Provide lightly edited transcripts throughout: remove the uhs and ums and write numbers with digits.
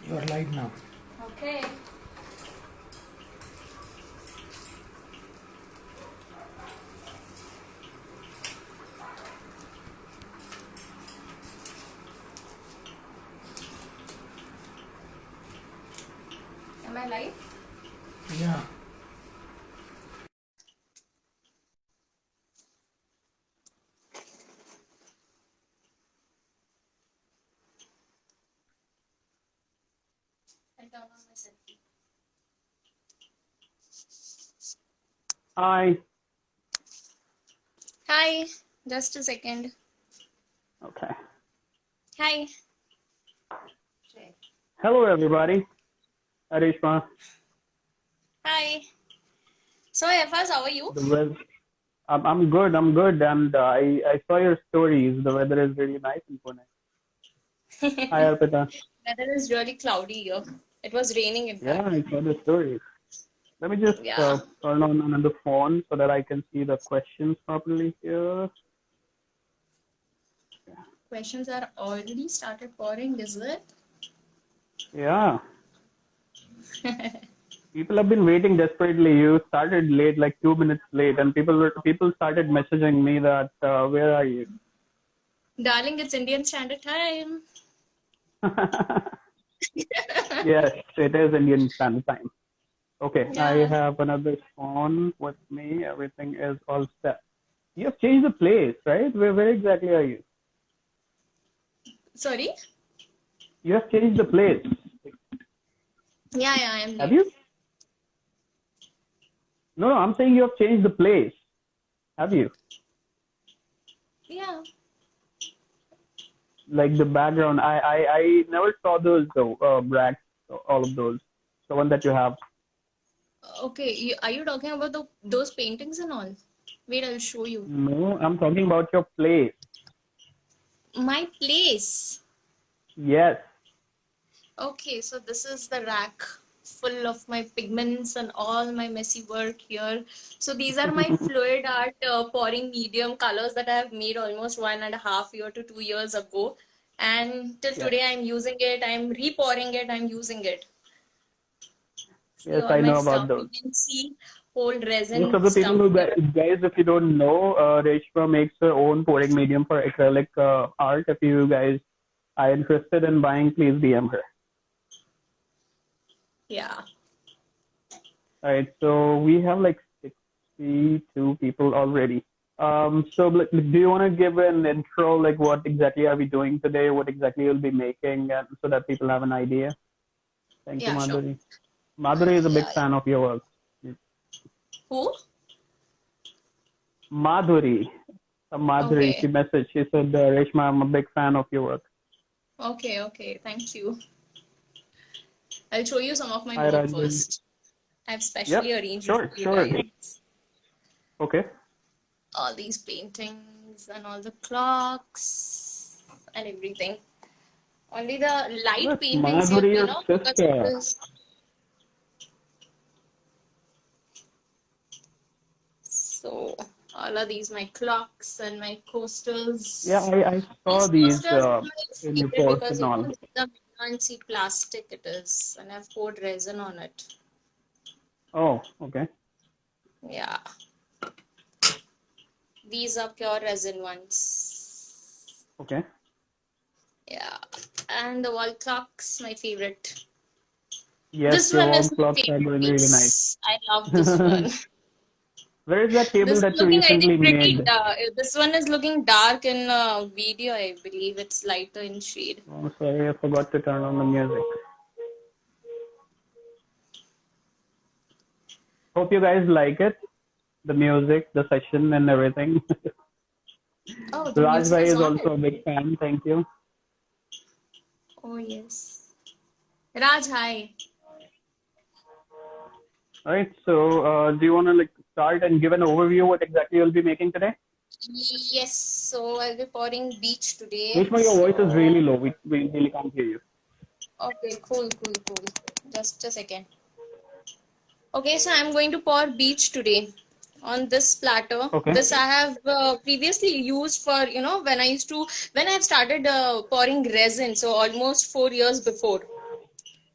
You are live now. Okay. Am I live? Yeah. I'll turn on my selfie. Hi. Hi. Just a second. Okay. Hi. Hello, everybody. Arishma. Hi. So, Efas, how are you? The weather. I'm good. I'm good. And I saw your stories. The weather is really nice in Pune. Hi, Arpita. Weather is really cloudy here. It was raining, in Yeah, fact. I saw the stories. Let me just Yeah. turn on another phone so that I can see the questions properly here. Questions are already started pouring, is it? Yeah. People have been waiting desperately. You started late, like 2 minutes late, and people started messaging me that where are you? Darling, it's Indian Standard Time. Yes, it is Indian Standard Time. Okay, I Yeah. have another phone with me. Everything is all set. You have changed the place, right? Where exactly are you? Sorry? You have changed the place. Yeah, I am Have late. you? No, I'm saying you have changed the place. Have you? Yeah. Like the background. I never saw those though. Bracks, all of those. The one that you have. Okay. Are you talking about those paintings and all? Wait, I'll show you. No, I'm talking about your place. My place. Yes. Okay, so this is the rack full of my pigments and all my messy work here. So these are my fluid art pouring medium colors that I have made almost 1.5 year to 2 years ago. And till Yes. today I'm using it, I'm repouring it, I'm using it. See Yes, all I my know about stuff. You those. can see whole Most resin of the people stuff who here. guys, if you don't know, Reshma makes her own pouring medium for acrylic art. If you guys are interested in buying, please DM her. Yeah. All right, so we have like 62 people already. So do you want to give an intro, like what exactly are we doing today? What exactly you'll be making, and so that people have an idea? Thank you, Yeah, sure. Madhuri. Madhuri is a big Yeah, yeah. fan of your work. Who? Madhuri, Madhuri, she Okay. messaged. She said, Reshma, I'm a big fan of your work. Okay, okay. Thank you. I'll show you some of my Hi, work Rajan. first. I've specially Yep, arranged it sure, for you sure. guys. Okay. All these paintings and all the clocks and everything. Only the light That's paintings here, Madhuri, your because it sister. is. So, all of these, my clocks and my Yeah, coasters. I saw These these coasters are my in your favorite post because, and all. the fancy plastic it is, and I've poured resin on it. Oh, okay. Yeah, these are pure resin ones. Okay. Yeah, and the wall clocks, my favorite. Yes, This your one wall is my clocks are favorite doing really nice. piece. I love this one. Where is that table This is that you looking, I recently think, pretty made? dark. This one is looking dark in video, I believe. It's lighter in shade. Oh, sorry, I forgot to turn on the music. Hope you guys like it, the music, the session, and everything. Oh, the Raj music Bhai is is on also it. a big fan. Thank you. Oh, yes. Raj, hi. All right. So, do you want to like start and give an overview what exactly you'll be making today? Yes, so I'll be pouring beach today. Reshma, your voice is really So, low. We really can't hear you. okay, cool, cool, cool. Just a second. Okay, so I'm going to pour beach today on this platter. Okay. This I have previously used for, when I've started pouring resin, so almost 4 years before.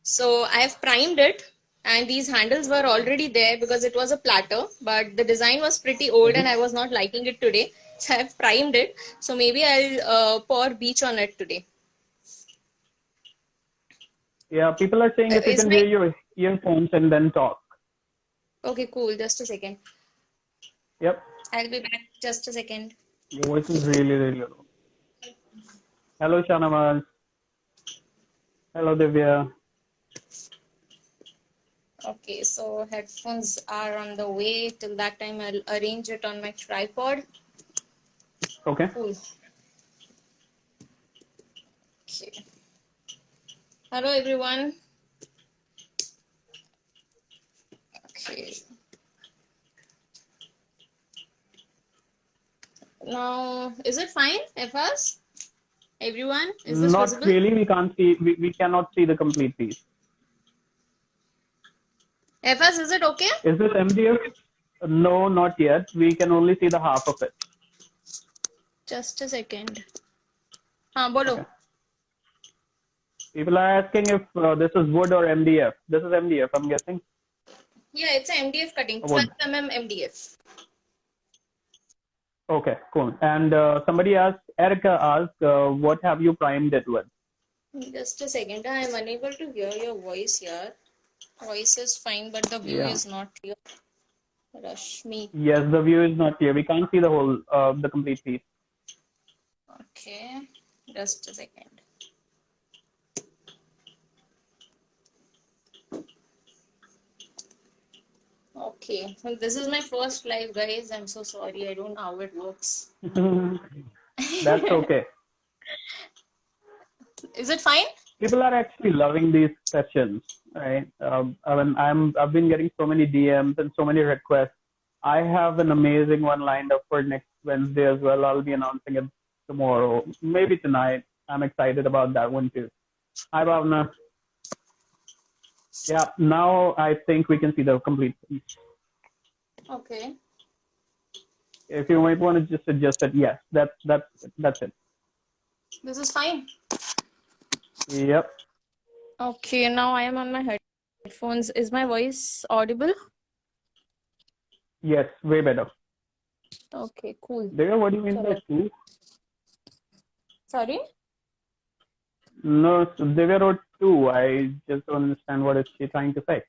So I have primed it, and these handles were already there because it was a platter, but the design was pretty old and I was not liking it today. So I have primed it. So maybe I'll pour bleach on it today. Yeah, people are saying if you Is can my wear your earphones and then talk. okay? Cool. Just a second. Yep, I'll be back. Just a second. your voice is really, really low. Hello, Shanamaz. Hello, Divya. Okay, so headphones are on the way. Till that time, I'll arrange it on my tripod. Okay. Cool. Okay. Hello, everyone. Okay. Now, is it fine, FS? Everyone, is this Not visible? really. We can't see. We cannot see the complete piece. FS, is it okay? Is this MDF? No, not yet. We can only see the half of it. Just a second. हाँ बोलो. Okay. People are asking if this is wood or MDF. This is MDF, I'm guessing. Yeah, it's a MDF cutting. Wood. 12 MDF. Okay, cool. And somebody asked, Erica asked, what have you primed it with? Just a second. I am unable to hear your voice here. Voice is fine, but the view Yeah. is not clear. Rashmi. Yes, the view is not clear. We can't see the whole, the complete piece. Okay. Just a second. Okay. Well, this is my first live, guys. I'm so sorry. I don't know how it works. That's okay. Is it fine? People are actually loving these sessions, right? I've been getting so many DMs and so many requests. I have an amazing one lined up for next Wednesday as well. I'll be announcing it tomorrow, maybe tonight. I'm excited about that one too. Hi, Bhavna. Yeah, now I think we can see the complete piece. Okay. If you might want to just adjust it, yes, that's it. This is fine. Yep. Okay, now I am on my headphones. Is my voice audible? Yes, way better. Okay, cool. There, what do you mean by two? Sorry? No, Divya wrote two. I just don't understand what is she trying to say.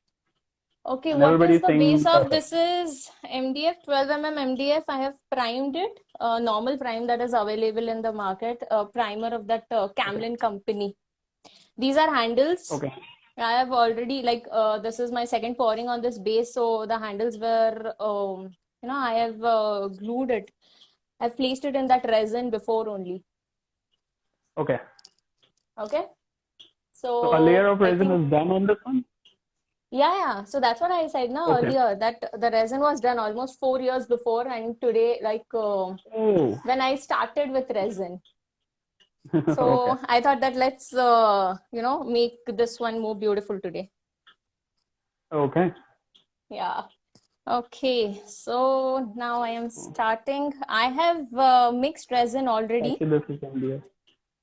Okay, And what everybody's is the saying base of perfect. this is MDF, 12 MDF. I have primed it, normal prime that is available in the market, primer of that Camlin company. These are handles. Okay. I have already this is my second pouring on this base, so the handles were I have glued it. I've placed it in that resin before only. Okay. Okay. So a layer of I resin think is done on this one? yeah. So that's what I said now Okay. earlier, that the resin was done almost 4 years before, and today Oh. when I started with resin. Okay. So I thought that let's make this one more beautiful today. Okay. Yeah. Okay. So now I am starting. I have mixed resin already, Actually, this is MDF.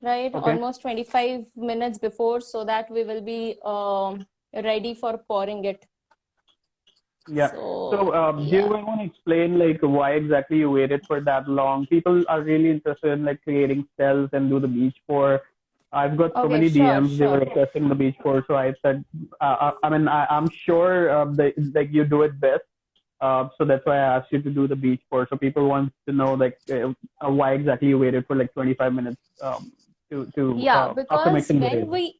right? Okay. Almost 25 minutes before, so that we will be ready for pouring it. Yeah. So, do you yeah. want to explain like why exactly you waited for that long? People are really interested in like creating cells and do the beach pour. I've got so Okay, many sure, DMs. They were sure. requesting the beach pour, so I said, I'm sure like you do it best. So that's why I asked you to do the beach pour. So people want to know like why exactly you waited for like 25 minutes Yeah, after because mixing the resin.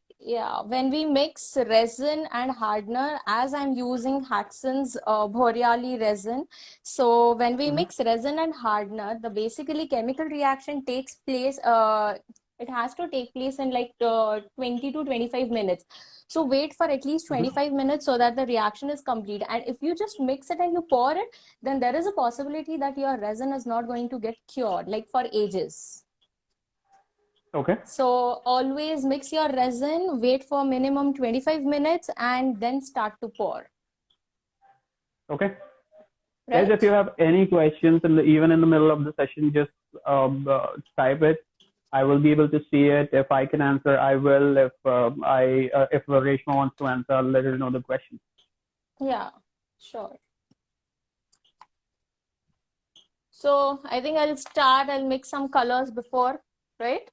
when we mix resin and hardener, as I'm using Haxon's Boreali resin, so when we mix resin and hardener, the basically chemical reaction takes place. It has to take place in like 20 to 25 minutes. So wait for at least 25 minutes so that the reaction is complete. And if you just mix it and you pour it, then there is a possibility that your resin is not going to get cured like for ages. Okay. So always mix your resin, wait for minimum 25 minutes, and then start to pour. Okay. Right? Guys, if you have any questions even in the middle of the session, just type it. I will be able to see it. If I can answer, I will. If Reshma wants to answer, I'll let her know the question. Yeah, sure. So I think I'll start. I'll mix some colors before, right?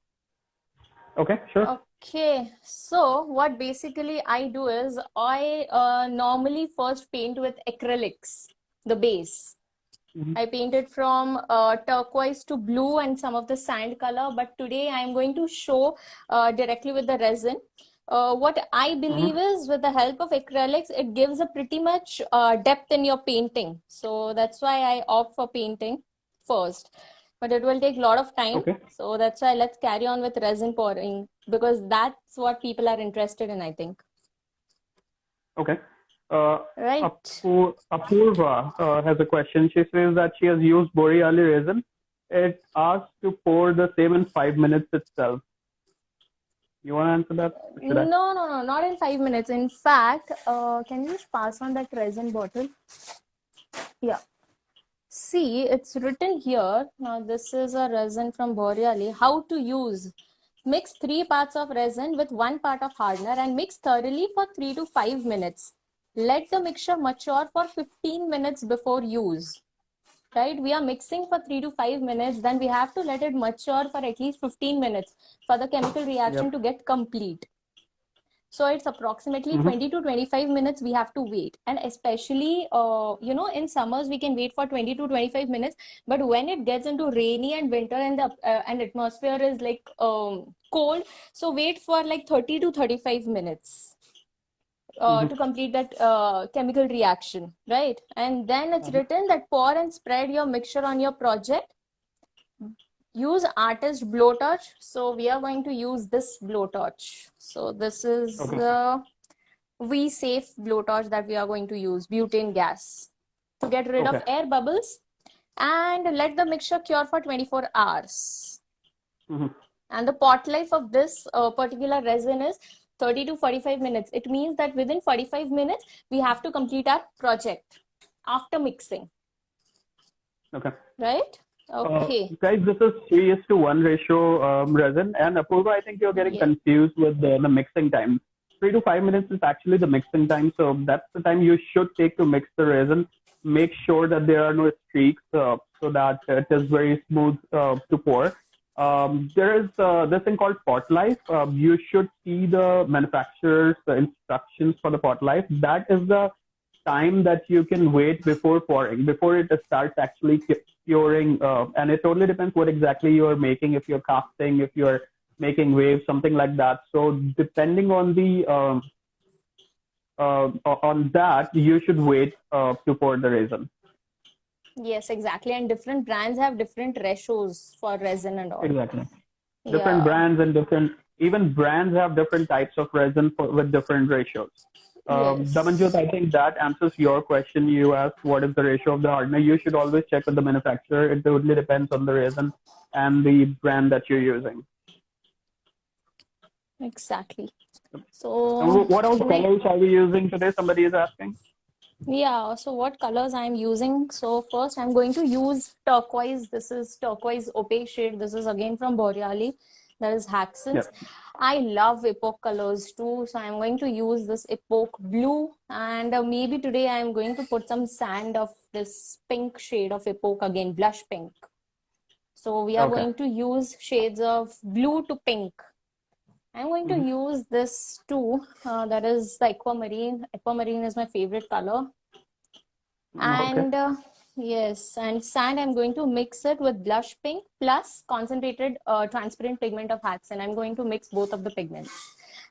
Okay, sure. Okay, so what basically I do is I normally first paint with acrylics, the base. Mhm. I painted from turquoise to blue and some of the sand color, but today I'm going to show directly with the resin. What I believe is with the help of acrylics, it gives a pretty much depth in your painting. So that's why I opt for painting first. But it will take a lot of time. Okay. So that's why let's carry on with resin pouring because that's what people are interested in, I think. Okay. Right. Apurva has a question. She says that she has used Boreali resin. It asks to pour the same in 5 minutes itself. You want to answer that? Should I? No, not in 5 minutes. In fact, can you just pass on that resin bottle? Yeah. See, it's written here. Now, this is a resin from Boreali. How to use. Mix 3 parts of resin with 1 part of hardener and mix thoroughly for 3 to 5 minutes. Let the mixture mature for 15 minutes before use. Right? We are mixing for 3 to 5 minutes. Then we have to let it mature for at least 15 minutes for the chemical reaction to get complete. So it's approximately 20 to 25 minutes we have to wait. And especially, in summers, we can wait for 20 to 25 minutes. But when it gets into rainy and winter and the and atmosphere is like cold, so wait for like 30 to 35 minutes to complete that chemical reaction, right? And then it's written that pour and spread your mixture on your project. Use artist blowtorch. So we are going to use this blowtorch. So this is the V-Safe blowtorch that we are going to use, butane gas, to get rid of air bubbles and let the mixture cure for 24 hours. And the pot life of this particular resin is 30 to 45 minutes. It means that within 45 minutes, we have to complete our project after mixing. Okay. Right? Okay. Guys, this is 3:1 ratio resin. And Apurva, I think you're getting confused with the mixing time. 3 to 5 minutes is actually the mixing time. So that's the time you should take to mix the resin. Make sure that there are no streaks so that it is very smooth to pour. There is this thing called pot life. You should see the manufacturer's instructions for the pot life. That is the time that you can wait before pouring, before it starts actually curing. And it totally depends what exactly you're making, if you're casting, if you're making waves, something like that. So depending on the on that, you should wait to pour the resin. Yes, exactly. And different brands have different ratios for resin and all. Exactly. Different brands and even brands have different types of resin with different ratios. Damanjot, I think that answers your question. You asked what is the ratio of the hardener. You should always check with the manufacturer. It totally depends on the resin and the brand that you're using. Exactly. So what all colors are we using today? Somebody is asking. Yeah, so what colors I'm using? So first I'm going to use turquoise. This is turquoise opaque shade. This is again from Boreali. That is Haxans. I love epoch colors too. So I'm going to use this epoch blue. And maybe today I'm going to put some sand of this pink shade of epoch again, blush pink. So we are going to use shades of blue to pink. I'm going to use this too. That is the aquamarine. Aquamarine is my favorite color. And yes, and sand, I'm going to mix it with blush pink plus concentrated transparent pigment of Haxan. I'm going to mix both of the pigments.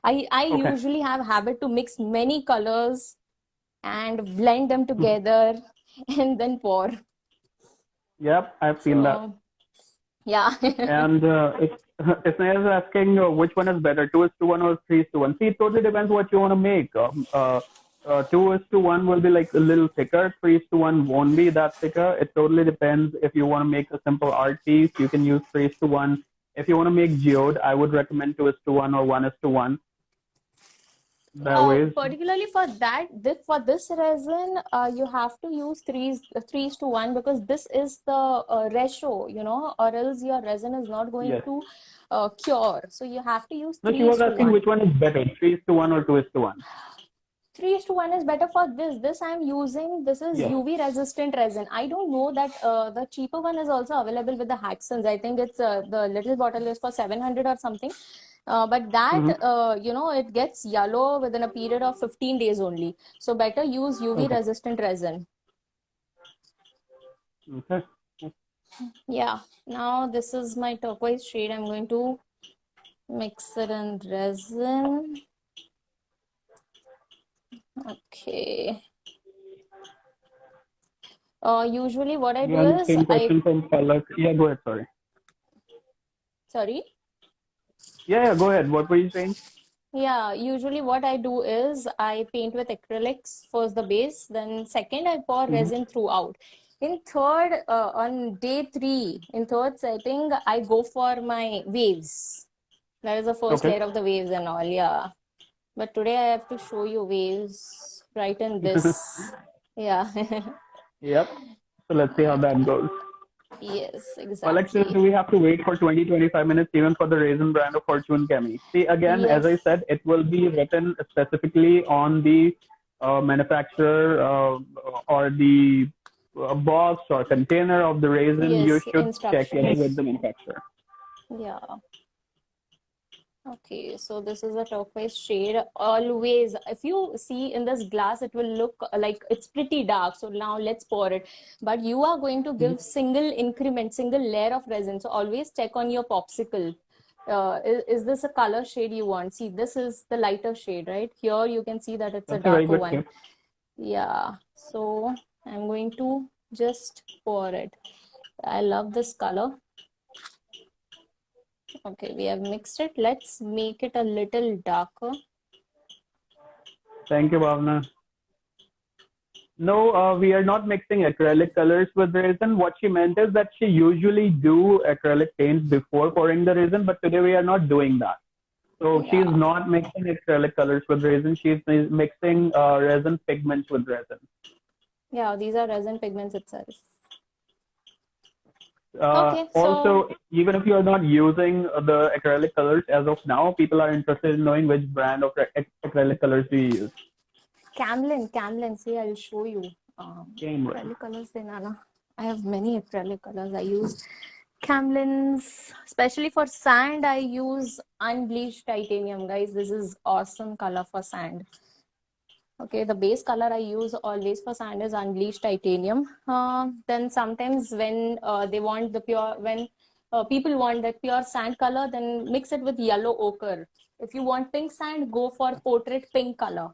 I usually have a habit to mix many colors and blend them together and then pour. Yep, I've seen that. Yeah. And if Ismail is asking which one is better, 2:1 or 3:1. See, it totally depends what you want to make. 2:1 will be like a little thicker. 3:1 won't be that thicker. It totally depends. If you want to make a simple art piece, you can use 3:1. If you want to make geode, I would recommend 2:1 or 1:1. that way. Particularly for that, for this resin, you have to use threes to one, because this is the ratio, or else your resin is not going Yes. to cure. So you have to use No, she was threes to asking one. which one is better, 3:1 or 2:1. 3:1 is better for this. This I'm using. This is Yes. UV resistant resin. I don't know that the cheaper one is also available with the Haxons. I think it's the little bottle is for 700 or something. But that it gets yellow within a period of 15 days only. So better use UV Okay. resistant resin. Okay. Yeah. Now this is my turquoise shade. I'm going to mix it in resin. Okay. Usually what I do Again, is same question from Palak. Yeah, go ahead. Sorry. sorry. Yeah, go ahead. What were you saying? Yeah, usually what I do is I paint with acrylics first the base, then second I pour resin throughout. In third, on day 3, in third setting, I go for my waves. That is the first layer of the waves and all, yeah. But today I have to show you waves right in this. Yeah. Yep. So let's see how that goes. Yes, Alexis, exactly. do we have to wait for 20-25 minutes even for the Raisin brand of Fortune Chemi? See, again, as I Yes. said, it will be written specifically on the manufacturer or the box or container of the raisin. You Yes, should check it with instructions. the manufacturer. Yeah. Okay, so this is a turquoise shade. Always, if you see in this glass, it will look like it's pretty dark. So now let's pour it. But you are going to give single increment, single layer of resin. So always check on your popsicle. Is this a color shade you want? See, this is the lighter shade, right? Here you can see that it's a That's a very darker good one. tip. Yeah, so I'm going to just pour it. I love this color. Okay, we have mixed it. Let's make it a little darker. Thank you, Bhavna. No, we are not mixing acrylic colors with resin. What she meant is that she usually do acrylic paints before pouring the resin, but today we are not doing that. So she's Yeah. not mixing acrylic colors with resin. She's mixing resin pigments with resin. Yeah, these are resin pigments itself. Okay, Also, so even if you are not using the acrylic colors as of now, people are interested in knowing which brand of acrylic colors do you use. Camlin. See, I'll show you. Cameron. Acrylic colors, Nana. I have many acrylic colors. I use Camlins, especially for sand. I use unbleached titanium, guys. This is awesome color for sand. Okay, the base color I use always for sand is unbleached titanium. Then sometimes when they want the pure, when people want that pure sand color, then mix it with yellow ochre. If you want pink sand, go for portrait pink color.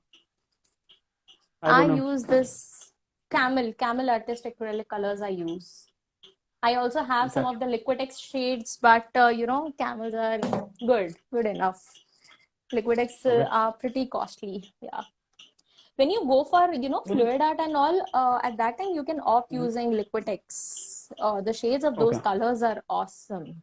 I use this camel artist acrylic colors I use. I also have some of the Liquitex shades, but camels are good enough. Liquitex are pretty costly, yeah. When you go for fluid art and all, at that time you can opt using Liquitex. The shades of those colors are awesome.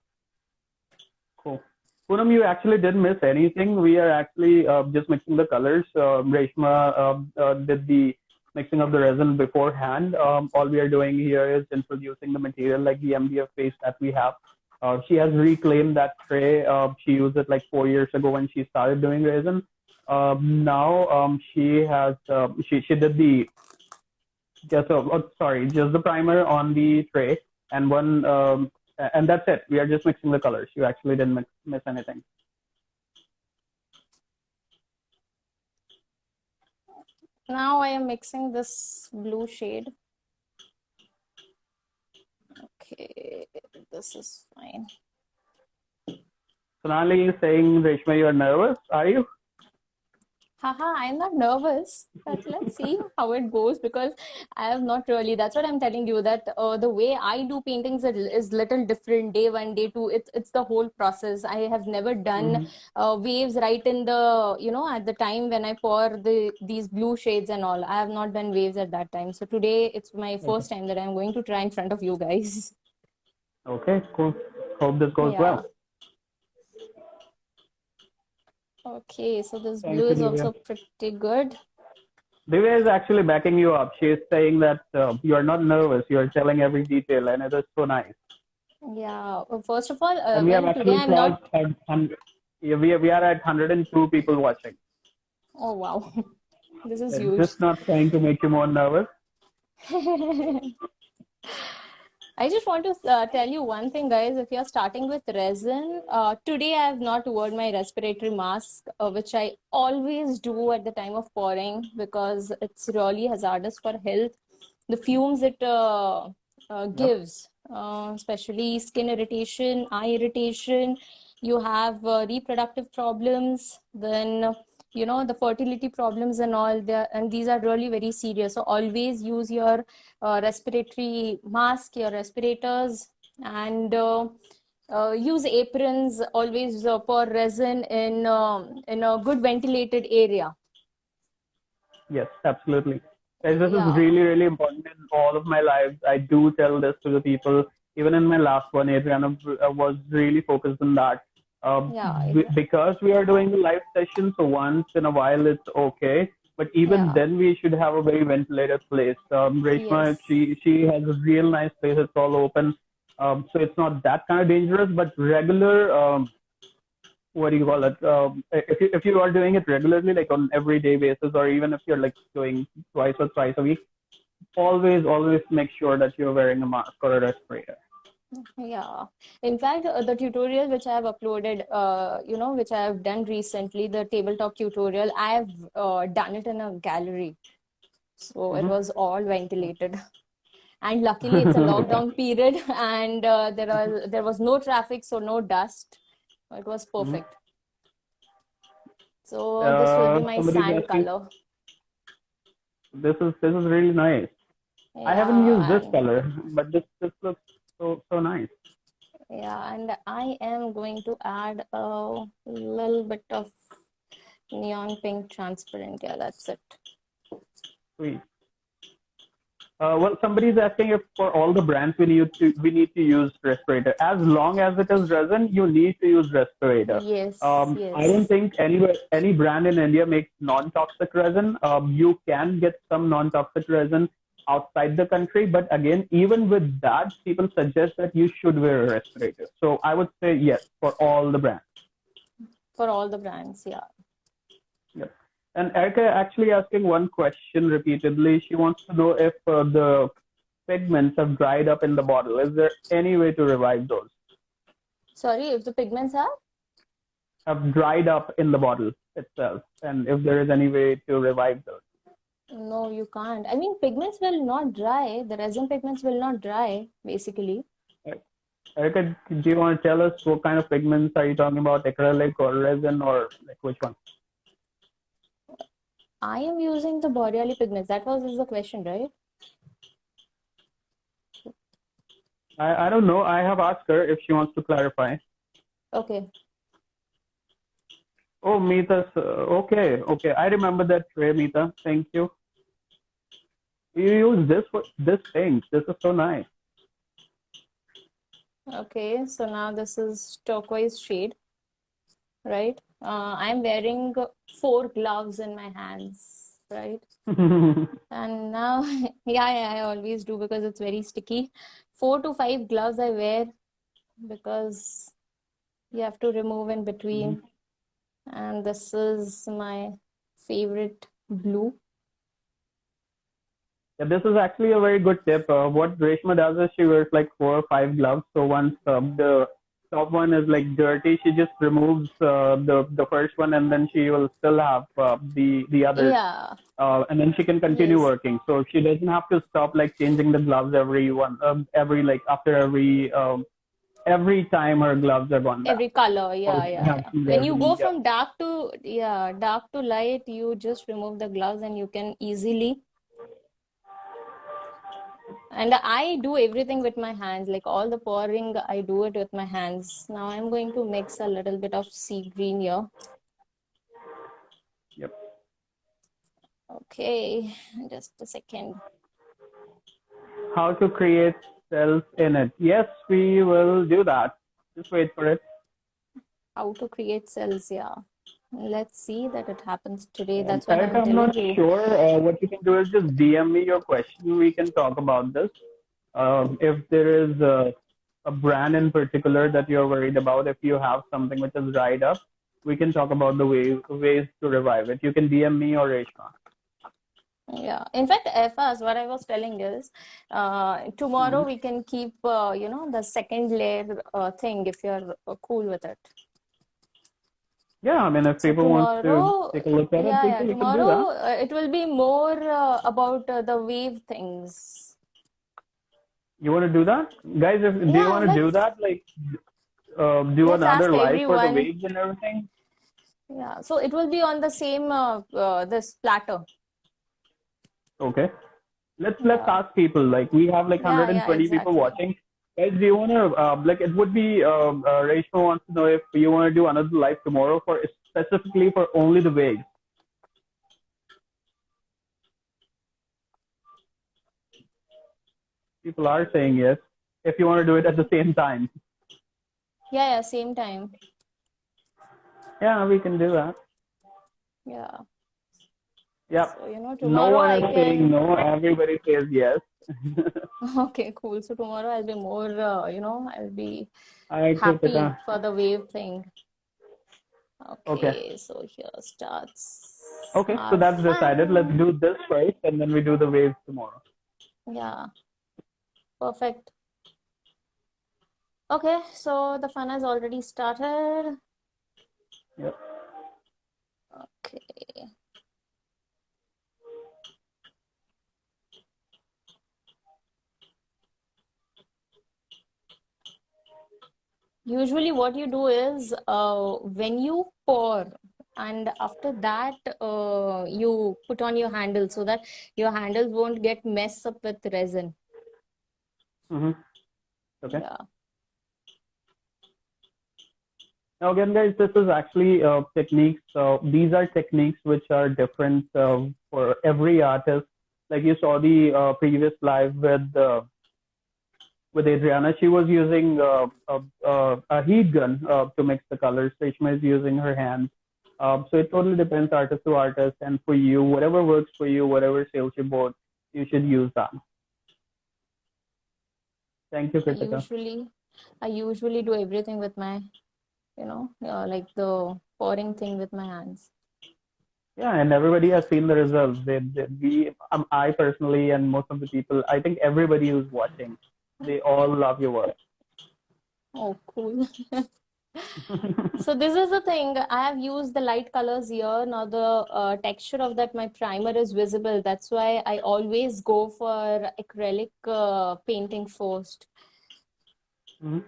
Cool. Poonam, you actually didn't miss anything. We are actually just mixing the colors. Reshma did the mixing of the resin beforehand. All we are doing here is introducing the material like the MDF paste that we have. She has reclaimed that tray. She used it like 4 years ago when she started doing resin. Now she has she did the just the primer on the tray and one and that's it. We are just mixing the colors. You actually didn't miss anything. Now I am mixing this blue shade. Okay, this is fine. Sonali is saying, Reshma, you are nervous. Are you? Haha, I'm not nervous, but let's see how it goes, because I have not really, that's what I'm telling you, that the way I do paintings is little different. Day 1, day 2, it's the whole process. I have never done waves right in the, at the time when I pour these blue shades and all. I have not done waves at that time. So today it's my first time that I'm going to try in front of you guys. Okay, cool. Hope this goes well. Okay, so this Thank blue you, is also Divya. pretty good. Divya is actually backing you up. She is saying that you are not nervous. You are telling every detail, and it is so nice. Yeah, first of all, And we have well, today actually I'm not. crossed at 100. Yeah, we are at 102 people watching. Oh, wow. This is It's huge. just not trying to make you more nervous. I just want to tell you one thing, guys. If you're starting with resin, today I have not worn my respiratory mask, which I always do at the time of pouring because it's really hazardous for health. The fumes it Yep. gives, especially skin irritation, eye irritation, you have reproductive problems, then the fertility problems and all there, and these are really very serious. So always use your respiratory mask, your respirators, and use aprons. Always pour resin in a good ventilated area. Yes, absolutely. Guys, this is Yeah, really, really important in all of my lives. I do tell this to the people. Even in my last one, Adriana was really focused on that. yeah, Because we are doing the live session, so once in a while it's okay. But even yeah, then, we should have a very ventilated place. Reshma, yes, she has a real nice place. It's all open, so it's not that kind of dangerous. But regular what do you call it? If you are doing it regularly, like on everyday basis, or even if you're like doing twice or thrice a week, always make sure that you're wearing a mask or a respirator. yeah. In fact, the tutorial which I have uploaded, which I have done recently, the tabletop tutorial, I have done it in a gallery. So it Mm-hmm. was all ventilated. And luckily it's a lockdown period and there was no traffic, so no dust. It was Mm-hmm. perfect. So this will be my Somebody's sand asking. color. This is really nice. I haven't used Yeah, this and color, but this looks so nice. yeah, and I am going to add a little bit of neon pink transparent. Yeah, that's it. Sweet. Well, somebody's asking if for all the brands we need to use respirator. As long as it is resin, you need to use respirator. Yes, I don't yes, think any brand in India makes non-toxic resin. You can get some non-toxic resin outside the country, but again, even with that, people suggest that you should wear a respirator. So I would say yes for all the brands. for all the brands. Yeah. Yep. And Erica actually asking one question repeatedly. She wants to know if the pigments have dried up in the bottle. Is there any way to revive those? Sorry, if the pigments Have dried up in the bottle itself, and if there is any way to revive those. no, you can't. I mean, pigments will not dry. The resin pigments will not dry, basically. Erica, do you want to tell us what kind of pigments are you talking about? Acrylic or resin or like which one? I am using the Boreali pigments. That was the question, right? I don't know. I have asked her if she wants to clarify. Okay. Oh, Meeta. Okay. I remember that tray, Meeta. Thank you. You use this for this thing. This is so nice. Okay, so now this is turquoise shade, right? I'm wearing 4 gloves in my hands, right? And now, yeah, I always do because it's very sticky. 4 to 5 gloves I wear because you have to remove in between. And this is my favorite blue. Yeah, this is actually a very good tip. What Reshma does is she wears like 4 or 5 gloves. So once the top one is like dirty, she just removes the first one, and then she will still have the others, Yeah, and then she can continue yes. working. So she doesn't have to stop like changing the gloves every like after every time her gloves are gone bad. Every color, Or yeah. she When wears you them. go Yeah. from dark to light, you just remove the gloves and you can easily. And I do everything with my hands, like all the pouring, I do it with my hands. Now I'm going to mix a little bit of sea green here. Yep. Okay, just a second. How to create cells in it? Yes, we will do that. Just wait for it. How to create cells, yeah. Let's see that it happens today. And That's what I'm I'm not telling you. sure. What you can do is just DM me your question. We can talk about this. If there is a brand in particular that you're worried about, if you have something which is dried up, we can talk about the ways to revive it. You can DM me or Reshma. Yeah. In fact, FAS, what I was telling is, tomorrow we can keep, the second layer thing if you're cool with it. Yeah, I mean, if So people want to tomorrow, take a look at it, we can do that. tomorrow it will be more about the wave things. You want to do that, guys? Do you Yeah, want to do that? Like, do let's ask another live for the everyone. waves and everything? Yeah, so it will be on the same this platter. Okay. Let's Yeah. ask people. Like, we have like 120 people exactly. watching. Guys, do you want to like? It would be Reshma wants to know if you want to do another live tomorrow for specifically for only the waves. People are saying yes. If you want to do it at the same time. Yeah, same time. Yeah, we can do that. Yeah. Yeah. So, No tomorrow one I is can. saying no. Everybody says yes. Okay, cool. So tomorrow I'll be more, I'll be Hi, happy Kritika. for the wave thing. Okay. So here starts Okay, so our that's decided. Let's fun. do this first, and then we do the waves tomorrow. Yeah, perfect. Okay, so the fun has already started. Yep. Okay. Usually what you do is when you pour and after that you put on your handle so that your handles won't get messed up with resin. Mm-hmm. Okay. Yeah. Now again, guys, this is actually techniques. These are techniques which are different for every artist. Like you saw the previous live with Adriana, she was using a heat gun to mix the colors. Reshma is using her hands. So it totally depends artist to artist. And for you, whatever works for you, whatever sails your boat, you should use that. Thank you, Kritika. I usually do everything with my, like the pouring thing with my hands. Yeah, and everybody has seen the results. I personally, and most of the people, I think everybody who's watching, they all love your work. Oh, cool. So this is the thing. I have used the light colors here. Now the texture of that my primer is visible. That's why I always go for acrylic painting first. Mm-hmm.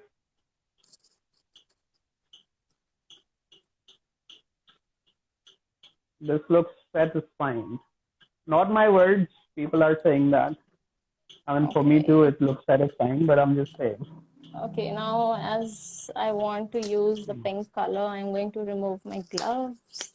This looks satisfying. Not my words. People are saying that. I mean, for me too, it looks satisfying, but I'm just saying. Okay, now as I want to use the pink color, I'm going to remove my gloves.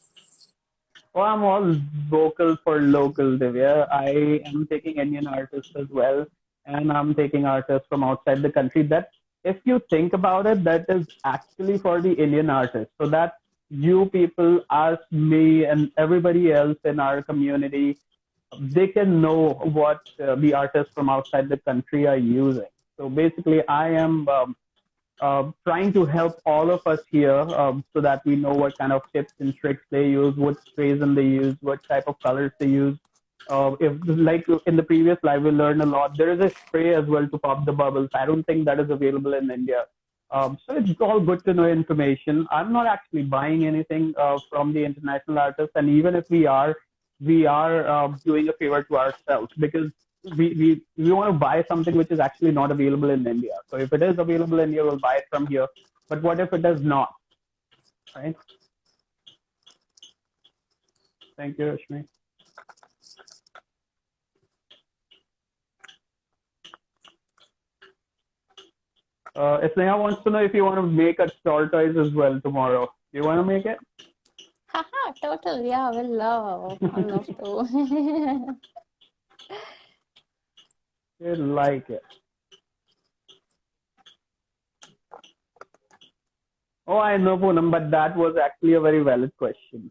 Oh, I'm all vocal for local, Divya. I am taking Indian artists as well, and I'm taking artists from outside the country. That, if you think about it, that is actually for the Indian artists. So that you people, us, me, and everybody else in our community, they can know what the artists from outside the country are using. So basically, I am trying to help all of us here so that we know what kind of tips and tricks they use, what sprays and they use, what type of colors they use. If like in the previous live, we learned a lot. There is a spray as well to pop the bubbles. I don't think that is available in India. So it's all good to know information. I'm not actually buying anything from the international artists, and even if we are doing a favor to ourselves because we want to buy something which is actually not available in India. So if it is available in India, we'll buy it from here. But what if it is not? Right? Thank you, Rashmi. Sneha wants to know if you want to make a tortoise as well tomorrow. Do you want to make it? Haha, total. Yeah, I love to. You like it. Oh, I know, Poonam, but that was actually a very valid question.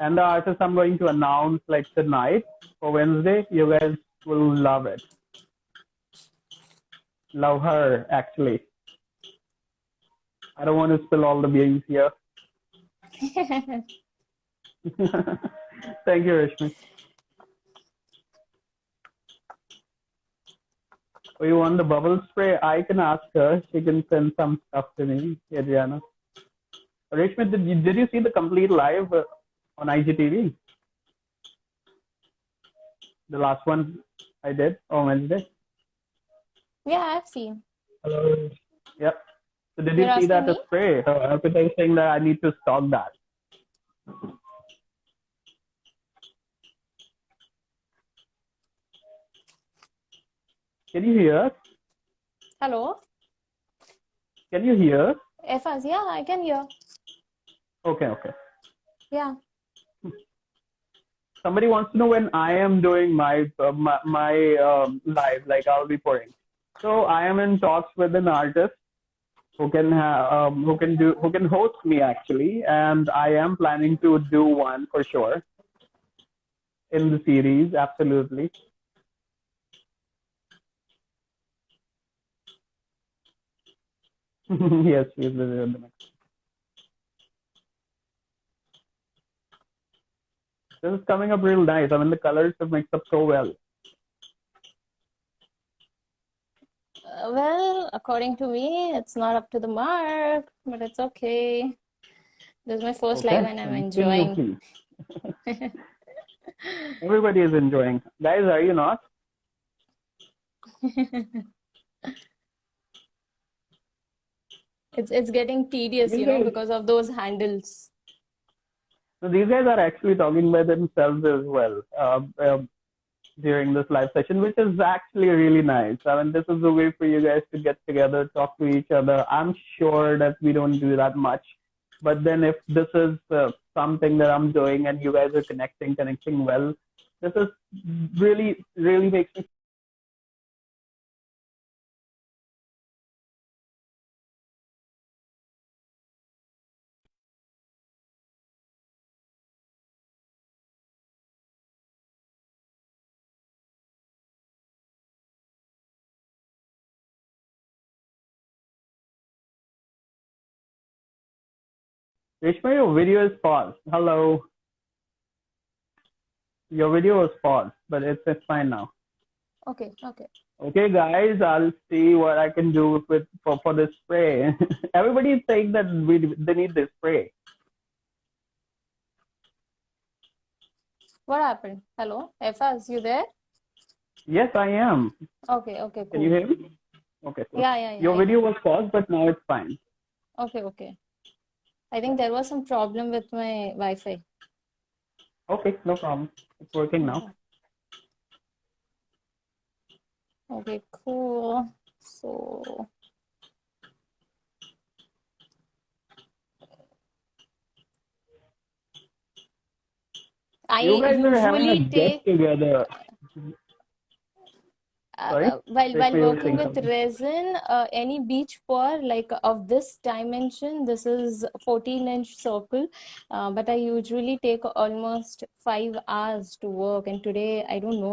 And the artist I'm going to announce like tonight for Wednesday, you guys will love it. Love her, actually. I don't want to spill all the beans here. Thank you, Rishmi. Oh, you want the bubble spray? I can ask her. She can send some stuff to me, Adriana. Rishmi, did you see the complete live on IGTV? The last one I did on Wednesday. Yeah, I've seen. Hello. Yep. So did You're you see that asking me? spray? Arpita is saying that I need to stock that. Can you hear us? Hello? Can you hear us? Efaz, yeah, I can hear. Okay, okay. Yeah. Somebody wants to know when I am doing my live, like I'll be pouring. So I am in talks with an artist who can host me actually, and I am planning to do one for sure in the series. Absolutely. Yes, please visit the next. This is coming up real nice. I mean, the colors have mixed up so well. Well, according to me, it's not up to the mark, but it's okay. This is my first live and I'm enjoying. Everybody is enjoying. Guys, are you not? It's getting tedious, These you know, guys- because of those handles. So these guys are actually talking by themselves as well during this live session, which is actually really nice. I mean, this is a way for you guys to get together, talk to each other. I'm sure that we don't do that much. But then if this is something that I'm doing and you guys are connecting well, this is really, really makes me. Rishma, your video is paused. Hello. Your video was paused, but it's fine now. Okay, okay. Okay, guys, I'll see what I can do for this spray. Everybody is saying that they need this spray. What happened? Hello? Efaz, you there? Yes, I am. Okay, okay, cool. Can you hear me? Okay. So Yeah, your video was paused, but now it's fine. Okay, okay. I think there was some problem with my Wi-Fi. Okay, no problem. It's working now. Okay, cool. So, I You guys are having a usually get take together. Sorry? while Rishma, you were working saying with something. resin, any beach pour like of this dimension, this is 14-inch circle, but I usually take almost 5 hours to work, and today I don't know.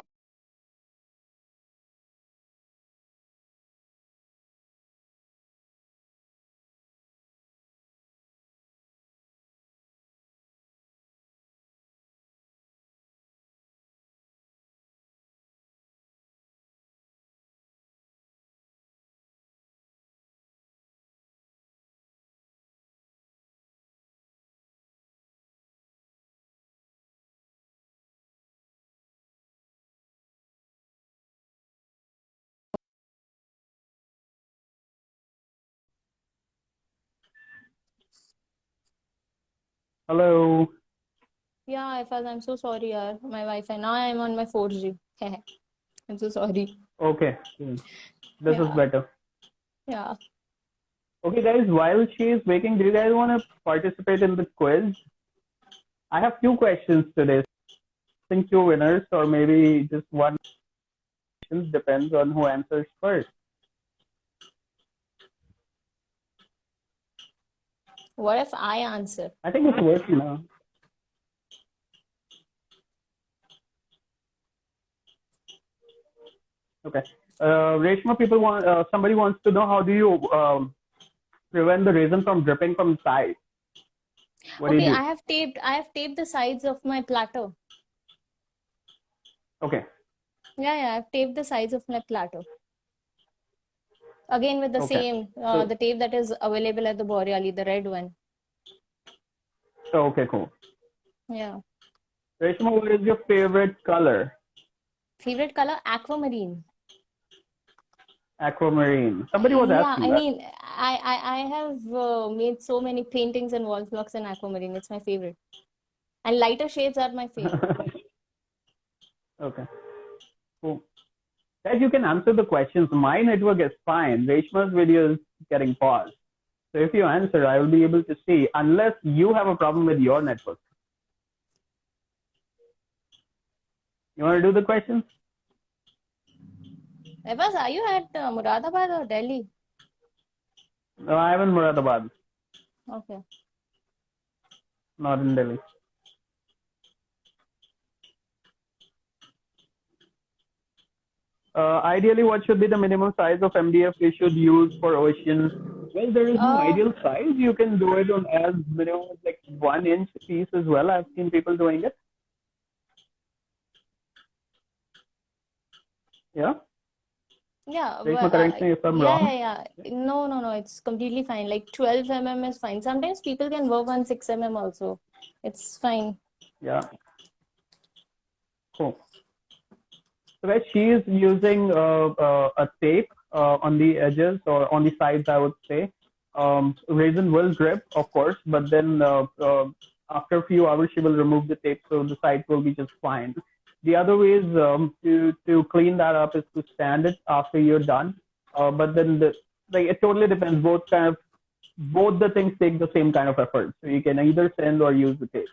Hello. Yeah, Ifaz, I'm so sorry, yaar. My Wi-Fi. Now I'm on my 4G. I'm so sorry. Okay. This is Yeah. better. Yeah. Okay, guys, while she is waking, do you guys want to participate in the quiz? I have two questions today. I think two winners, or maybe just one question, depends on who answers first. What if I answer? I think it's working now. Okay. Reshma, somebody wants to know how do you prevent the raisin from dripping from the side? What do you Okay, do? I have taped the sides of my platter. Okay. Yeah, I've taped the sides of my platter. Again with the Okay. same, So, the tape that is available at the Boreali, the red one. okay, cool. Yeah. Reshma, what is your favorite color? Favorite color? Aquamarine. Aquamarine. Somebody was Yeah, asking I that. mean, I have made so many paintings and wall clocks in aquamarine. It's my favorite. And lighter shades are my favorite. Okay, cool. Guys, you can answer the questions. My network is fine. Reshma's video is getting paused. So if you answer, I will be able to see, unless you have a problem with your network. You want to do the questions? Evas, are you at Muradabad or Delhi? No, I'm in Muradabad, Okay. not in Delhi. Ideally, what should be the minimum size of MDF we should use for ocean? Well, there is no ideal size. You can do it on as minimum as like 1 inch piece as well. I've seen people doing it. Yeah. Yeah, Reshma, correct me if I'm wrong. yeah. No. It's completely fine. Like 12 mm is fine. Sometimes people can work on 6 mm also. It's fine. Yeah. Cool. So guys, she is using a tape on the edges or on the sides, I would say. Raisin will drip, of course, but then after a few hours, she will remove the tape, so the sides will be just fine. The other way is to clean that up is to sand it after you're done. But then it totally depends. Both the things take the same kind of effort. So you can either sand or use the tape.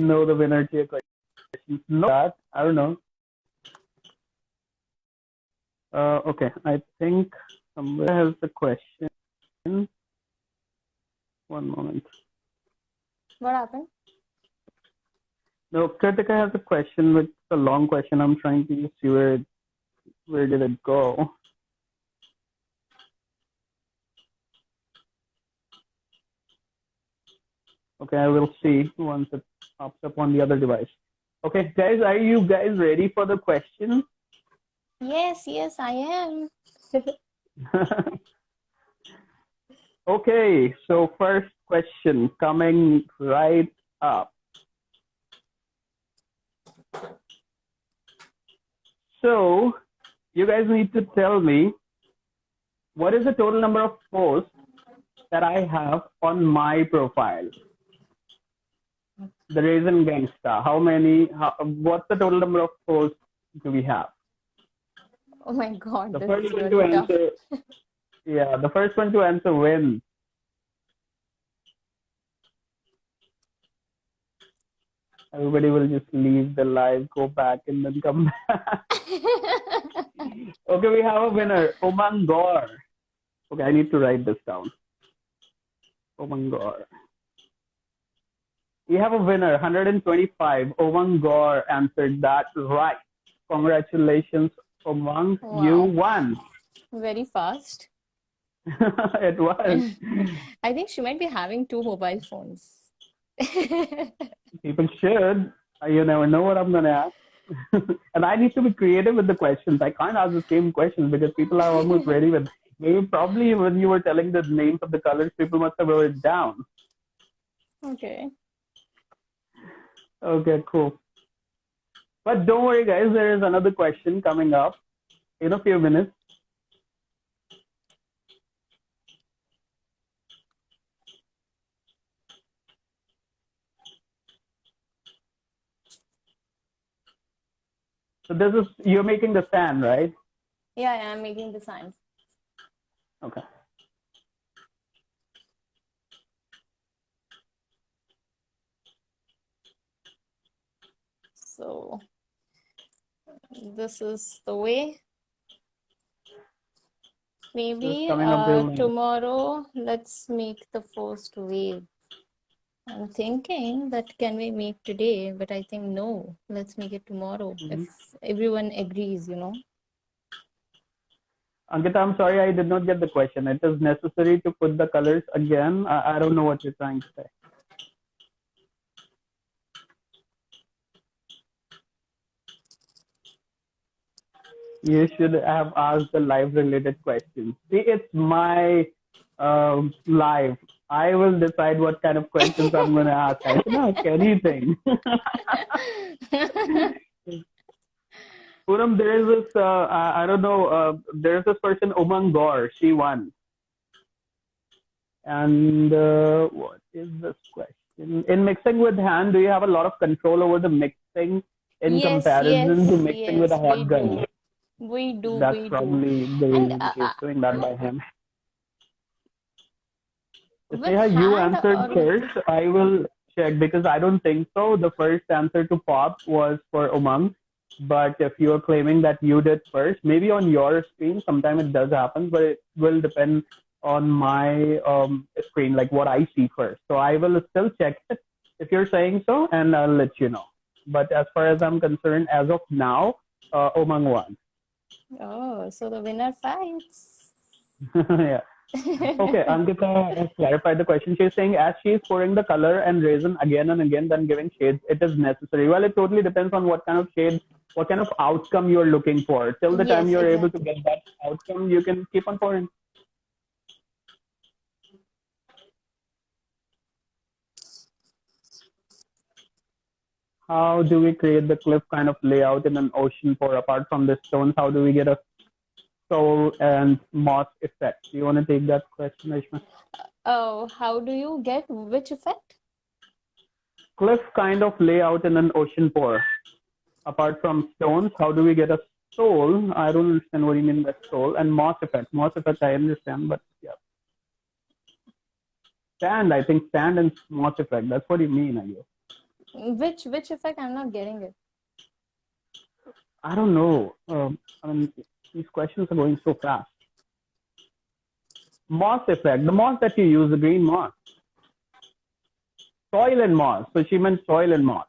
Know the winner to your question. No, that I don't know. Okay, I think somewhere has the question. One moment. What happened? No, Kritika has a question, which is a long question. I'm trying to see where did it go. Okay, I will see once it pops up on the other device. Okay, guys, are you guys ready for the question? Yes, I am. Okay, so first question coming right up. So, you guys need to tell me what is the total number of posts that I have on my profile. The Raisin Gangsta. What's the total number of posts do we have? Oh my God, The this first is one to really tough. answer, yeah, the first one to answer wins. Everybody will just leave the live, go back, and then come back. Okay, we have a winner, Umang Gaur. Okay, I need to write this down. Umang Gaur. We have a winner, 125. Umang Gaur answered that right. Congratulations, Umang. Wow. You won. Very fast. It was. I think she might be having 2 mobile phones. People should. You never know what I'm going to ask. And I need to be creative with the questions. I can't ask the same questions because people are almost ready with. Maybe probably when you were telling the names of the colors, people must have wrote it down. Okay. Okay, cool. But don't worry, guys. There is another question coming up in a few minutes. So you're making the sand, right? Yeah, I'm making the sign. Okay. So this is the way. Maybe coming up real nice. tomorrow, let's make the first wave. I'm thinking that can we make today, but I think no, let's make it tomorrow if everyone agrees, you know. Ankita, I'm sorry, I did not get the question. It is necessary to put the colors again. I don't know what you're trying to say. You should have asked the live related questions. See, it's my live. I will decide what kind of questions I'm going to ask. I can ask anything. Puram, there is this, I don't know, there's this person, Umang Gaur. She won. And what is this question? In mixing with hand, do you have a lot of control over the mixing in comparison to mixing with a hot gun? We do. That's probably the reason he's doing that by him. Sneha, you answered first. I will check because I don't think so. The first answer to pop was for Umang. But if you are claiming that you did first, maybe on your screen, sometimes it does happen, but it will depend on my screen, like what I see first. So I will still check it if you're saying so, and I'll let you know. But as far as I'm concerned, as of now, Umang won. Oh, so the winner fights. Yeah. Okay, Ankita has clarified the question. She's saying as she's pouring the color and resin again and again, then giving shades, it is necessary. Well, it totally depends on what kind of shade, what kind of outcome you're looking for. Till the time you're able to get that outcome, you can keep on pouring. How do we create the cliff kind of layout in an ocean pour apart from the stones? How do we get a soul and moss effect? Do you want to take that question, Reshma? Oh, how do you get which effect? Cliff kind of layout in an ocean pour. Apart from stones, how do we get a soul? I don't understand what you mean by soul. And moss effect. Moss effect, I understand, but yeah. Sand, I think sand and moss effect. That's what you mean, I guess. Which effect? I'm not getting it. I don't know. I mean, these questions are going so fast. Moss effect. The moss that you use, the green moss. Soil and moss. So she meant soil and moss.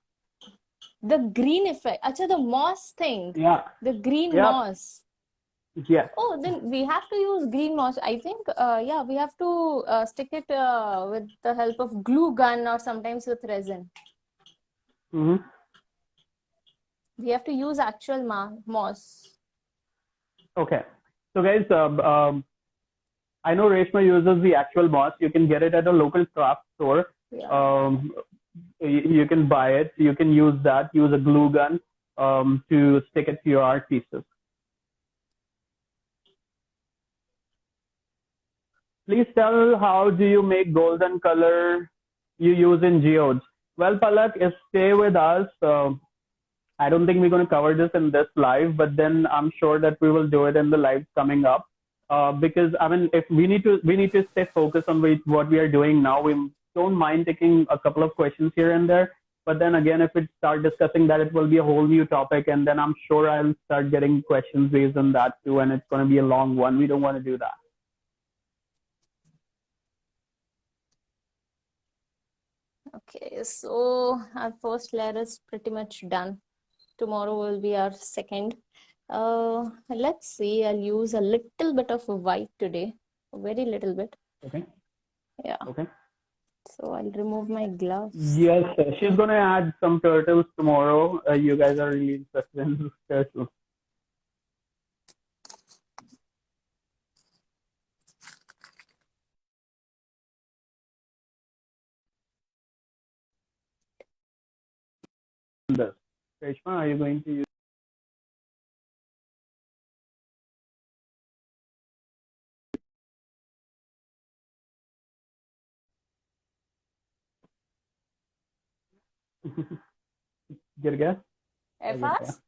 The green effect. Acha, the moss thing. Yeah. The green moss. Yes. Oh, then we have to use green moss. I think, yeah, we have to stick it with the help of glue gun or sometimes with resin. Mm-hmm. We have to use actual moss. Okay. So guys, I know Reshma uses the actual moss. You can get it at a local craft store. Yeah. You can buy it. You can use that. Use a glue gun to stick it to your art pieces. Please tell how do you make golden color you use in geodes. Well, Palak, stay with us. I don't think we're going to cover this in this live, but then I'm sure that we will do it in the live coming up. Because I mean, if we need to stay focused on what we are doing now. We don't mind taking a couple of questions here and there. But then again, if we start discussing that, it will be a whole new topic, and then I'm sure I'll start getting questions based on that too, and it's going to be a long one. We don't want to do that. Okay, so our first layer is pretty much done. Tomorrow will be our second. Let's see, I'll use a little bit of white today, a very little bit. Okay. Yeah. Okay. So I'll remove my gloves. Yes, she's going to add some turtles tomorrow. You guys are really interested in turtles. Reshma, are you going to use? गिर गया FRs?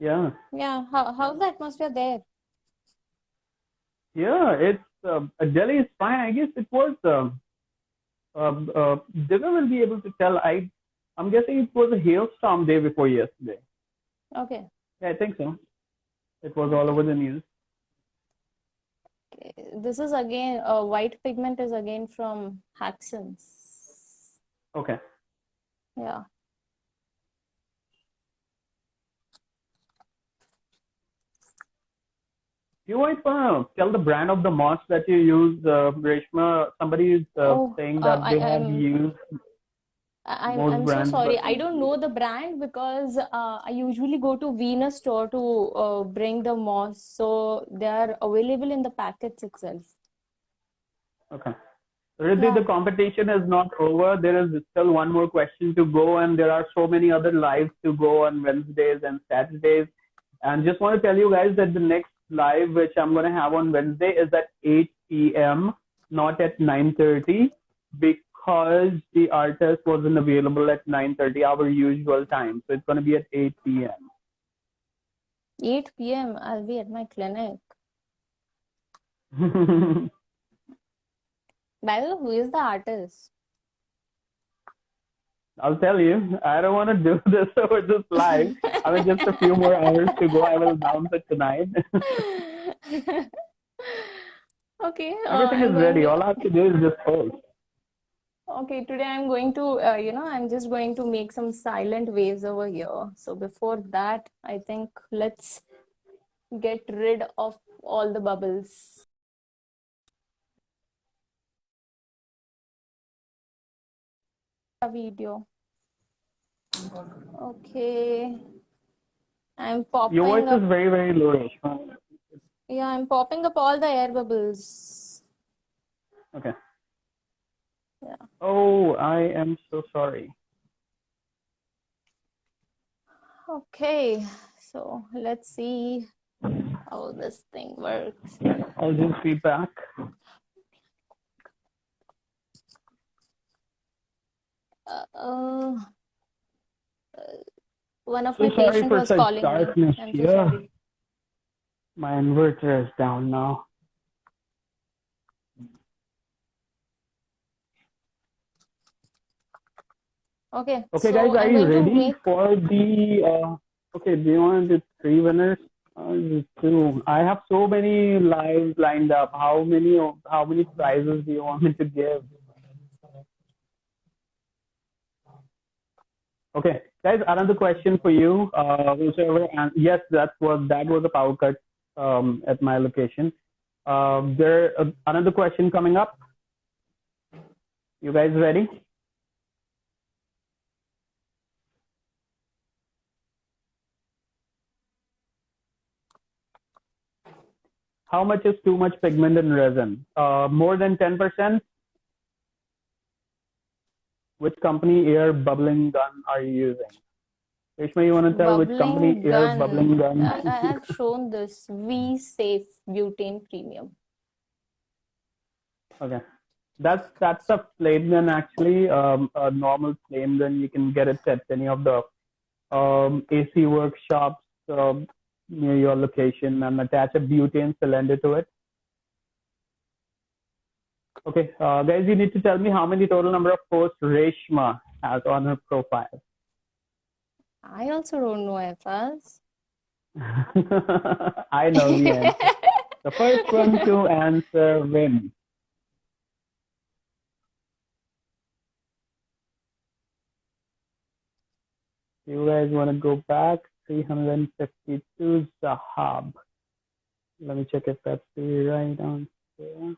Yeah. Yeah, how's the atmosphere there? Yeah, it's Delhi is fine. I guess it was. Divya will be able to tell. I'm guessing it was a hailstorm day before yesterday. Okay. Yeah, I think so. It was all Okay. over the news. This is again, white pigment is again from Haxons. Okay. Yeah. You might want to tell the brand of the moss that you use, Reshma. Somebody is Oh, saying that they have used most I'm so brands, sorry. but I don't know the brand because I usually go to Venus store to bring the moss, so they are available in the packets itself. okay. Riddhi, Yeah. the competition is not over. There is still one more question to go, and there are so many other lives to go on Wednesdays and Saturdays. And just want to tell you guys that the next live, which I'm going to have on Wednesday, is at 8 p.m., not at 9:30, because the artist wasn't available at 9:30, our usual time. So it's going to be at 8 p.m. 8 p.m. I'll be at my clinic. By the way, who is the artist? I'll tell you, I don't want to do this over this live. I mean, just a few more hours to go. I will announce it tonight. Okay, Everything is I'm going ready. to. All I have to do is just post. Okay, today I'm going to, I'm just going to make some silent waves over here. So before that, I think let's get rid of all the bubbles. A video. Okay. I'm Your voice popping is up. very, very low, Reshma. Yeah, I'm popping up all the air bubbles. Okay. Yeah. Oh, I am so sorry. Okay. So let's see how this thing works. I'll just be back. Uh, one of So my sorry patient for was such calling me. darkness I'm so here. sorry. My inverter is down now. Okay, Okay, so guys, are I'm you going to ready make. for the? Okay, do you want to do three winners? Just two. I have so many lives lined up. How many prizes do you want me to give? Okay, guys, another question for you. Whichever, and yes, that was a power cut at my location. Another question coming up. You guys ready? How much is too much pigment in resin? More than 10%? Which company air bubbling gun are you using? Reshma, you want to tell which company Bubbling air bubbling gun. gun? I have shown this V Safe Butane Premium. Okay. That's a flame gun actually. A normal flame gun. You can get it at any of the AC workshops near your location and attach a butane cylinder to it. Okay, guys, you need to tell me how many total number of posts Reshma has on her profile. I also don't know FS. I know the answer. The first one to answer wins. You guys want to go back? 352 Zahab. Let me check if that's the right answer.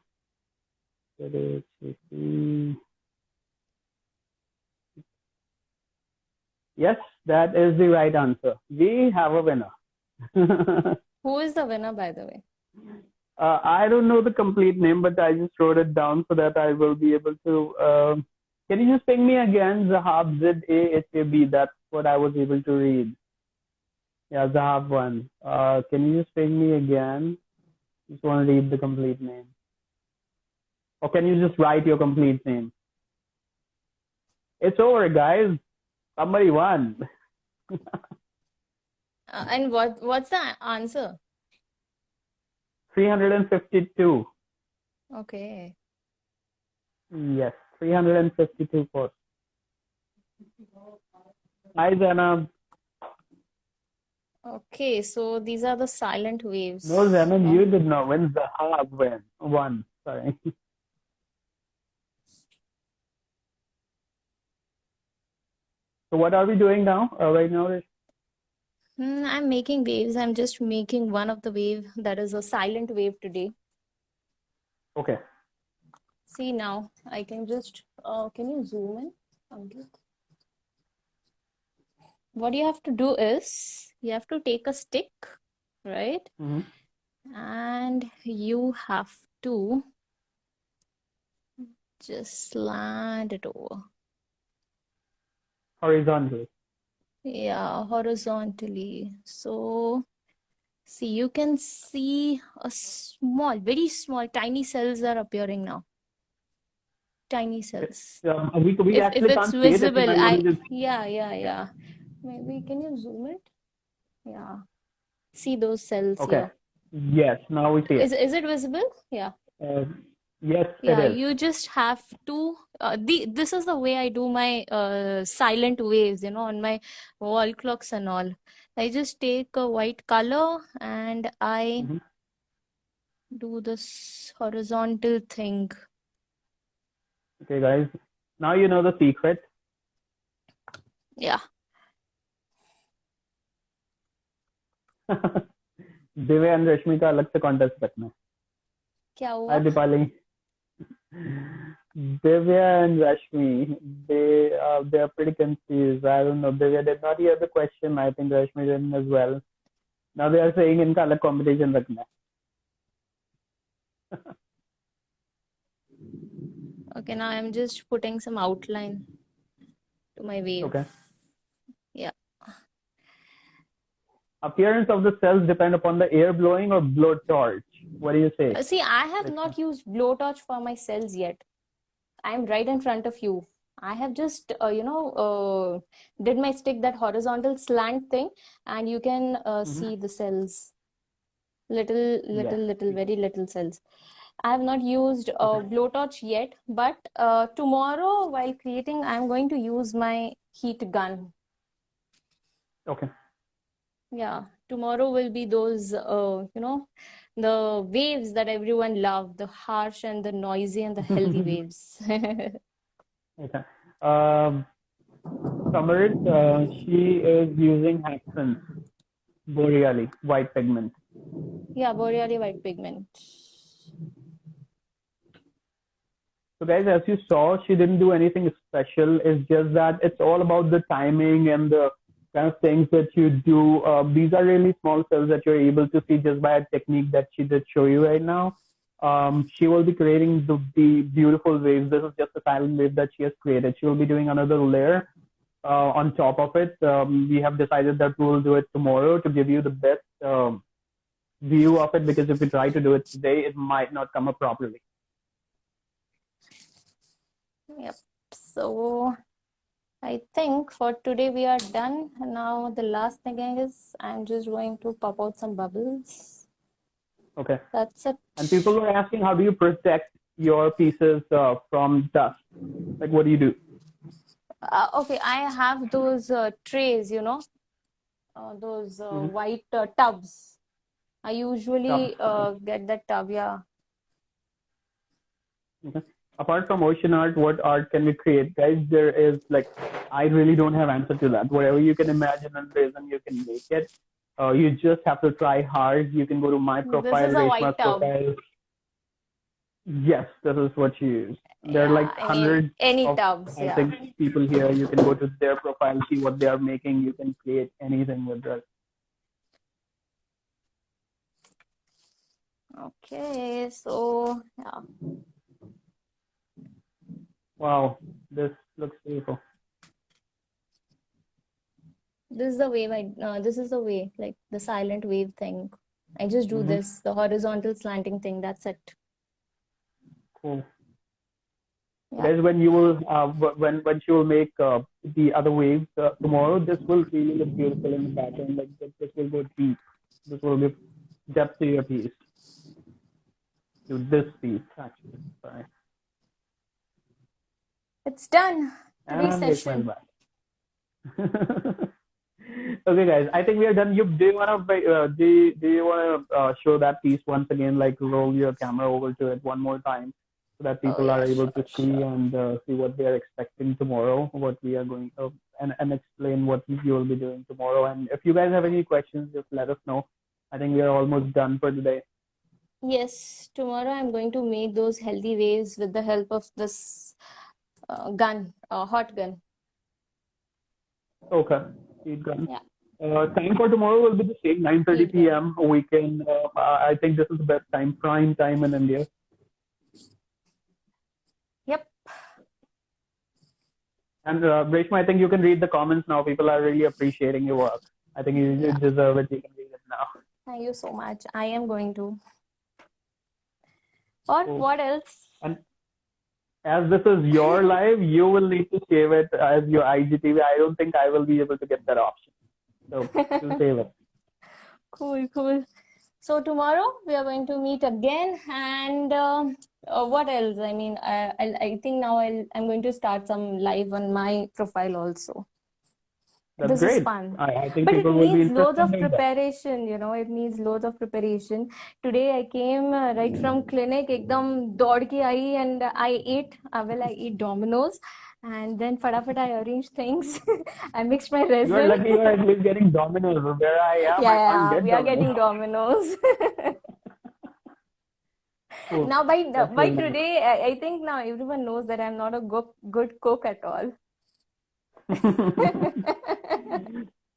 Yes, that is the right answer. We have a winner. Who is the winner, by the way? I don't know the complete name, but I just wrote it down so that I will be able to. Can you just ping me again? Zahab, Z-A-H-A-B. That's what I was able to read. Yeah, Zahab one. Can you just ping me again? Just want to read the complete name. Or can you just write your complete name? It's over, guys. Somebody won. And what's the answer? 352. Okay. Yes, 352 pores. Hi, Zainab. Okay, so these are the silent waves. No, Zainab, no? you did not win. Zahab won. Sorry. So what are we doing now? Right now, I'm making waves. I'm just making one of the wave that is a silent wave today. okay. See now, I can just, can you zoom in? Ankit? What you have to do is, you have to take a stick, right? hmm And you have to just slant it over. Horizontally. Yeah, horizontally. So, see, you can see a small, very small, tiny cells are appearing now. Tiny cells. We If actually it's can't see it. If visible, you want to just yeah. Maybe can you zoom it? Yeah. See those cells okay. here. Yes, now we see it. Is it visible? Yeah. Uh, yes, it Yeah, is. you just have to this is the way I do my silent waves, on my wall clocks and all. I just take a white color and I Mhm. do this horizontal thing. Okay, guys. Now you know the secret. Yeah. Divya and रश्मि का अलग से contest रखना है. क्या Hi, हुआ? Dipali. Divya and Rashmi, they are pretty confused. I don't know. Divya did not hear the question. I think Rashmi didn't as well. Now they are saying इनका अलग competition रखना है. Okay, now I'm just putting some outline to my wave. Okay. Yeah. Appearance of the cells depend upon the air blowing or blowtorch. What do you say? See, I have not used blowtorch for my cells yet. I'm right in front of you. I have just, did my stick that horizontal slant thing, and you can see the cells. Little, very little cells. I have not used blowtorch yet, but tomorrow while creating, I'm going to use my heat gun. Okay. Yeah, tomorrow will be those, the waves that everyone love, the harsh and the noisy and the healthy waves. Okay. Samarit, she is using Haxon Boreali white pigment. Yeah, Boreali white pigment. So guys, as you saw, she didn't do anything special. It's just that it's all about the timing and the kind of things that you do. These are really small cells that you're able to see just by a technique that she did show you right now. She will be creating the beautiful waves. This is just a silent wave that she has created. She will be doing another layer on top of it. We have decided that we will do it tomorrow to give you the best view of it, because if we try to do it today, it might not come up properly. Yep. So I think for today we are done. Now the last thing is I'm just going to pop out some bubbles. Okay. That's it. And people were asking, how do you protect your pieces from dust? Like, what do you do? Okay, I have those trays, those white tubs. I usually get that tub, yeah. Okay. Apart from ocean art, what art can we create? Guys, there is I really don't have answer to that. Whatever you can imagine and reason, you can make it. You just have to try hard. You can go to my profile, This is a white tub. profile. Yes, this is what you use. There are hundreds any tubs, I think people here. You can go to their profile, see what they are making. You can create anything with that. Okay, so yeah. Wow, this looks beautiful. This is the wave this is the way, like the silent wave thing. I just do this, the horizontal slanting thing. That's it. Cool. Yeah. Guys, when you will when she will make the other waves tomorrow, this will really look beautiful in the pattern. Like this will go deep. This will give depth to your piece. To this piece, actually. Sorry. It's done. And Today's Reshma session. is back. Okay, guys. I think we are done. Do you wanna do you wanna show that piece once again? Like roll your camera over to it one more time, so that people yeah, are able to sure, see sure. and see what they are expecting tomorrow, what we are going and explain what you will be doing tomorrow. And if you guys have any questions, just let us know. I think we are almost done for today. Yes, tomorrow I'm going to make those healthy waves with the help of this gun, hot gun. Okay, heat gun. Yeah, Time for tomorrow will be the same, 9:30 heat gun. p.m. We can. I think this is the best time, prime time in India. Yep. And Reshma, I think you can read the comments now. People are really appreciating your work. I think you Yeah. deserve it. You can read it now. Thank you so much. I am going to. Or Cool. what else? And as this is your live, you will need to save it as your IGTV. I don't think I will be able to get that option. So you save it. Cool, cool. So tomorrow we are going to meet again, and what else? I mean, I think now I'm going to start some live on my profile also. That's This is great. fun. I think But it people will be needs loads interested of in doing that. preparation, you know, it needs loads of preparation. Today I came right from clinic, ekdam daud ke aayi, and I ate, I ate Domino's, and then fadafat I arranged things. I mixed my You are resin. lucky you are at least getting Domino's. Where I am, I can't Yeah, get we are Domino's. getting Domino's. Cool. Now That's by really nice. today, I think now everyone knows that I'm not a good cook at all.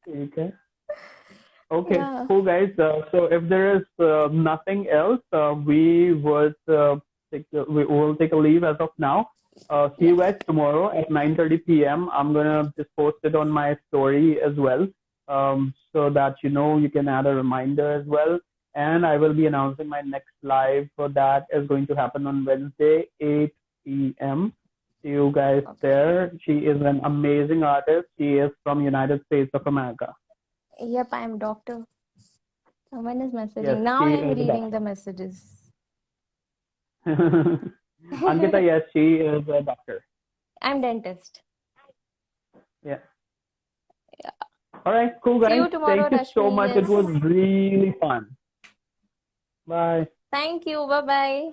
Okay. Okay, Yeah. cool guys. So if there is nothing else, we will take a leave as of now. See you guys tomorrow at 9:30 p.m. I'm gonna just post it on my story as well, so that you can add a reminder as well. And I will be announcing my next live for that is going to happen on Wednesday, 8 p.m. See you guys there. She is an amazing artist. She is from United States of America. Yep, I am doctor. Someone is messaging. Yes, Now she I am is a reading the messages. Ankita, yes, she is a doctor. I'm dentist. Yeah. Yeah. All right, cool See you guys. tomorrow, Thank you so Rashmi. much. It Yes. was really fun. Bye. Thank you. Bye-bye.